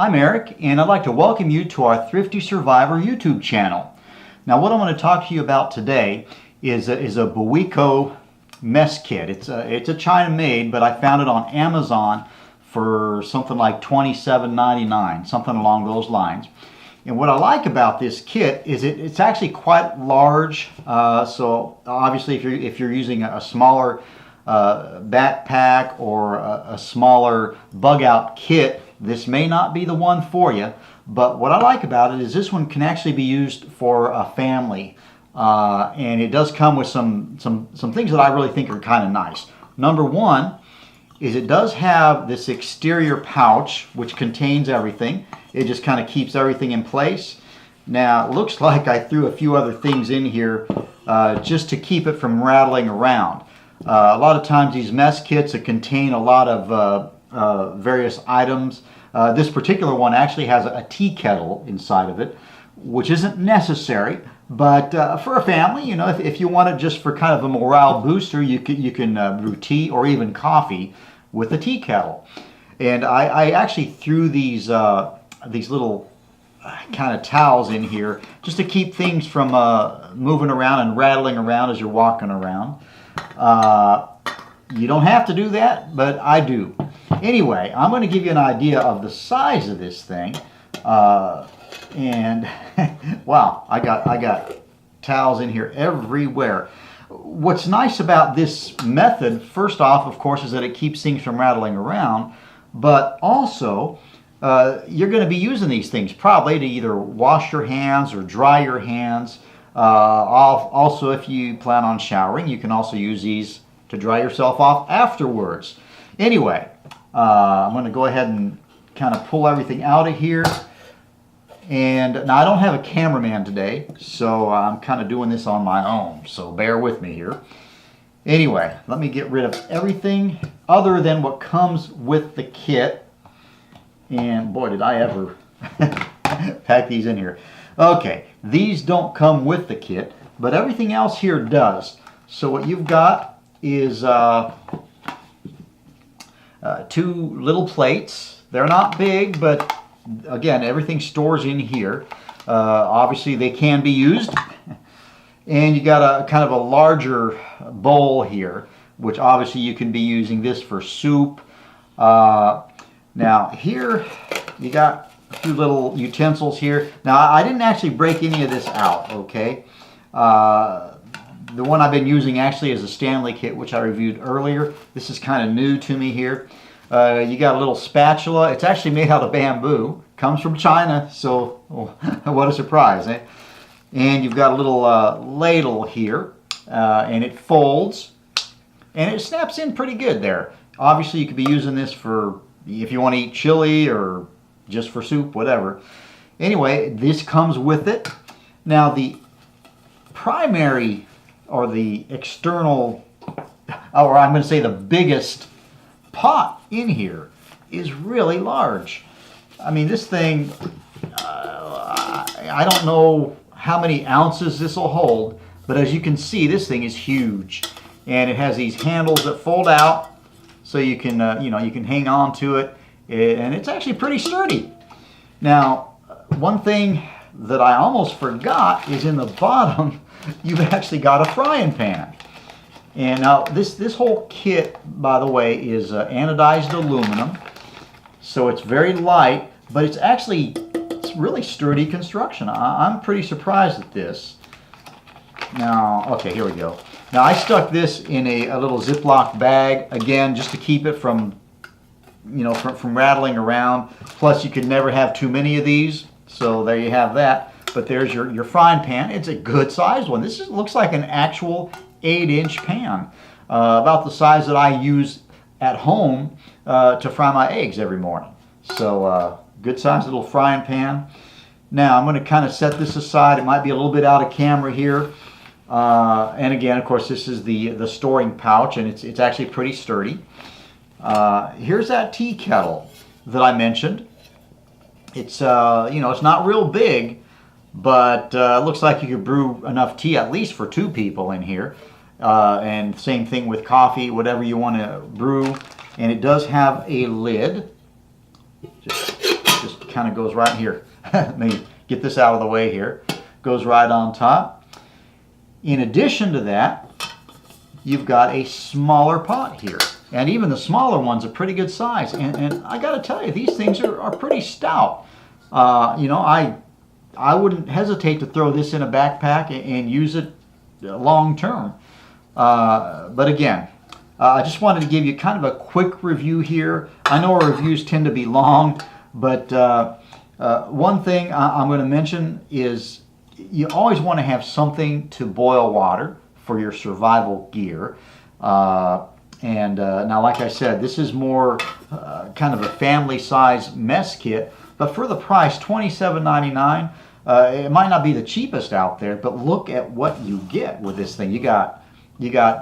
I'm Eric, and I'd like to welcome you to our Thrifty Survivor YouTube channel. Now, what I want to talk to you about today is a Buwico mess kit. It's a China made, but I found it on Amazon for something like $27.99, something along those lines. And what I like about this kit is it's actually quite large. So obviously, if you're using a smaller backpack or a smaller bug out kit, this may not be the one for you. But what I like about it is this one can actually be used for a family, and it does come with some things that I really think are kind of nice. Number one is it does have this exterior pouch which contains everything. It just kind of keeps everything in place. Now it looks like I threw a few other things in here just to keep it from rattling around. A lot of times these mess kits that contain a lot of various items. This particular one actually has a tea kettle inside of it, which isn't necessary, but for a family, you know, if you want it just for kind of a morale booster, you can brew tea or even coffee with a tea kettle. And I actually threw these little kind of towels in here just to keep things from moving around and rattling around as you're walking around. You don't have to do that, but I do. Anyway, I'm going to give you an idea of the size of this thing. And wow, I got towels in here everywhere. What's nice about this method, first off, of course, is that it keeps things from rattling around, but also you're going to be using these things probably to either wash your hands or dry your hands. Also, if you plan on showering, you can also use these to dry yourself off afterwards. Anyway, I'm going to go ahead and kind of pull everything out of here. And now I don't have a cameraman today, so I'm kind of doing this on my own, so bear with me here. Anyway, let me get rid of everything other than what comes with the kit. And boy, did I ever pack these in here. Okay, these don't come with the kit, but everything else here does. So what you've got is two little plates. They're not big, but again, everything stores in here. Obviously, they can be used. And you got a kind of a larger bowl here, which obviously you can be using this for soup. Now here you got a few little utensils here. Now I didn't actually break any of this out, okay? The one I've been using actually is a Stanley kit, which I reviewed earlier. This is kind of new to me here. You got a little spatula. It's actually made out of bamboo. Comes from China, so what a surprise, eh? And you've got a little ladle here, and it folds, and it snaps in pretty good there. Obviously, you could be using this for if you want to eat chili or just for soup, whatever. Anyway, this comes with it. Now, the primary or the external, or I'm going to say the biggest pot in here is really large. I mean, this thing, I don't know how many ounces this will hold, but as you can see, this thing is huge. And it has these handles that fold out so you can, you can hang on to it. And it's actually pretty sturdy. Now, one thing that I almost forgot is in the bottom, you've actually got a frying pan. And now this whole kit, by the way, is anodized aluminum, so it's very light, but it's really sturdy construction. I'm pretty surprised at this. Now, okay, here we go. Now I stuck this in a little Ziploc bag again, just to keep it from, from rattling around. Plus, you could never have too many of these, so there you have that. But there's your frying pan. It's a good sized one. This looks like an actual 8-inch pan, about the size that I use at home to fry my eggs every morning. So good sized little frying pan. Now I'm going to kind of set this aside. It might be a little bit out of camera here. And again, of course, this is the storing pouch, and it's actually pretty sturdy. Here's that tea kettle that I mentioned. It's it's not real big, but it looks like you could brew enough tea at least for 2 people in here. And same thing with coffee, whatever you want to brew. And it does have a lid. Just kind of goes right here. Let me get this out of the way here. Goes right on top. In addition to that, you've got a smaller pot here. And even the smaller one's a pretty good size. And I got to tell you, these things are pretty stout. You know, I wouldn't hesitate to throw this in a backpack and use it long term. But again, I just wanted to give you kind of a quick review here. I know our reviews tend to be long, but one thing I'm going to mention is you always want to have something to boil water for your survival gear. Now, like I said, this is more kind of a family size mess kit, but for the price, $27.99, it might not be the cheapest out there, but look at what you get with this thing. You got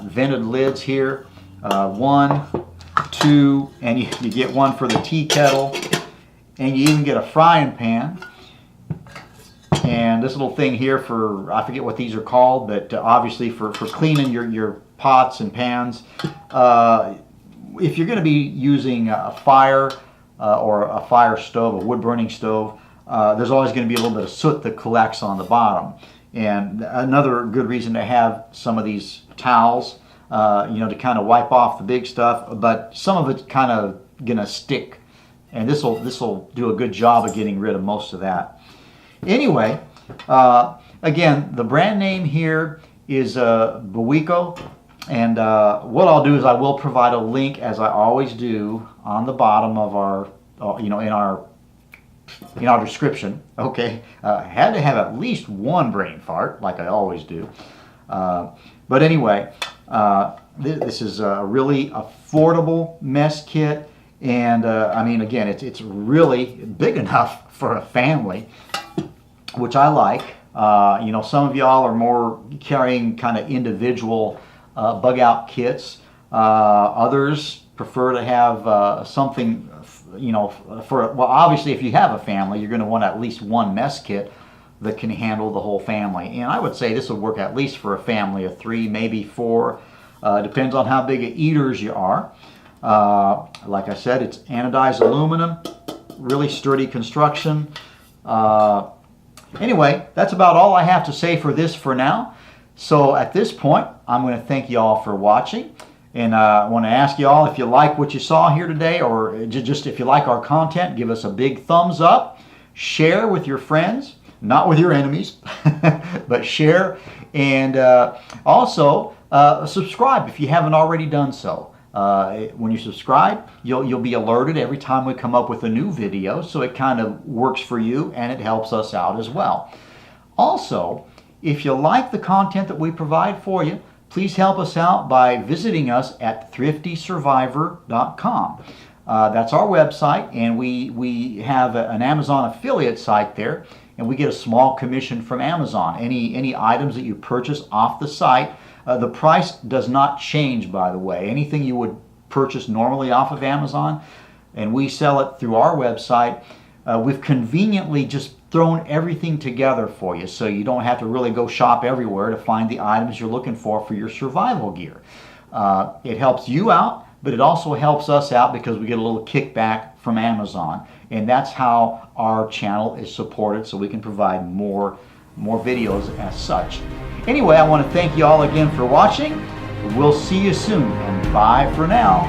vented lids here, 1, 2, and you get one for the tea kettle, and you even get a frying pan. And this little thing here for, I forget what these are called, but obviously for cleaning your pots and pans. If you're going to be using a fire or a fire stove, a wood burning stove, there's always going to be a little bit of soot that collects on the bottom. And another good reason to have some of these towels, you know, to kind of wipe off the big stuff, but some of it's kind of going to stick. And this will do a good job of getting rid of most of that. Anyway, again, the brand name here is Buwico, and what I'll do is I will provide a link, as I always do, on the bottom of our, you know, in our description. Okay, had to have at least one brain fart, like I always do. But anyway, this is a really affordable mess kit, and I mean, again, it's really big enough for a family, which I like. You know, some of y'all are more carrying kind of individual bug out kits. Others prefer to have something, you know, well, obviously if you have a family, you're going to want at least one mess kit that can handle the whole family. And I would say this would work at least for a family of 3, maybe 4. Depends on how big of eaters you are. Like I said, it's anodized aluminum, really sturdy construction. Anyway, that's about all I have to say for this for now. So at this point, I'm going to thank you all for watching. And I want to ask you all, if you like what you saw here today, or just if you like our content, give us a big thumbs up. Share with your friends, not with your enemies, but share. And also subscribe if you haven't already done so. When you subscribe, you'll be alerted every time we come up with a new video, so it kind of works for you and it helps us out as well. Also, if you like the content that we provide for you, please help us out by visiting us at thriftysurvivor.com. That's our website, and we have an Amazon affiliate site there, and we get a small commission from Amazon. Any items that you purchase off the site, the price does not change, by the way. Anything you would purchase normally off of Amazon, and we sell it through our website, we've conveniently just thrown everything together for you, so you don't have to really go shop everywhere to find the items you're looking for your survival gear. It helps you out, but it also helps us out because we get a little kickback from Amazon, and that's how our channel is supported, so we can provide more videos as such. Anyway, I want to thank you all again for watching. We'll see you soon, and bye for now.